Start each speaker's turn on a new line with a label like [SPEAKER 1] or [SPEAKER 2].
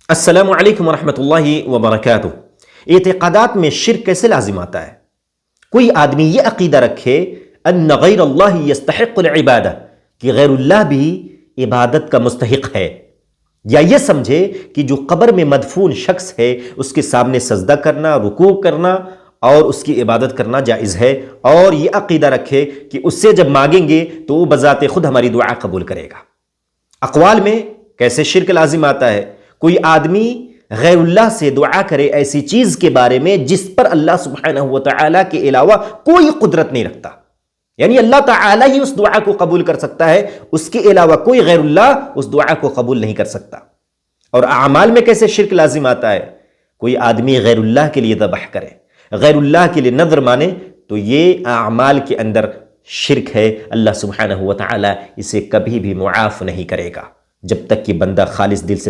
[SPEAKER 1] السلام علیکم ورحمۃ اللہ وبرکاتہ۔ اعتقادات میں شرک کیسے لازم آتا ہے؟ کوئی آدمی یہ عقیدہ رکھے ان غیر اللہ یستحق العبادہ، کہ غیر اللہ بھی عبادت کا مستحق ہے، یا یہ سمجھے کہ جو قبر میں مدفون شخص ہے اس کے سامنے سجدہ کرنا، رکوع کرنا اور اس کی عبادت کرنا جائز ہے، اور یہ عقیدہ رکھے کہ اس سے جب مانگیں گے تو وہ بذات خود ہماری دعا قبول کرے گا۔ اقوال میں کیسے شرک لازم آتا ہے؟ کوئی آدمی غیر اللہ سے دعا کرے ایسی چیز کے بارے میں جس پر اللہ سبحانہ و تعالیٰ کے علاوہ کوئی قدرت نہیں رکھتا، یعنی اللہ تعالیٰ ہی اس دعا کو قبول کر سکتا ہے، اس کے علاوہ کوئی غیر اللہ اس دعا کو قبول نہیں کر سکتا۔ اور اعمال میں کیسے شرک لازم آتا ہے؟ کوئی آدمی غیر اللہ کے لیے ذبح کرے، غیر اللہ کے لیے نذر مانے، تو یہ اعمال کے اندر شرک ہے، اللہ سبحانہ و تعالیٰ اسے کبھی بھی معاف نہیں کرے گا جب تک کہ بندہ خالص دل سے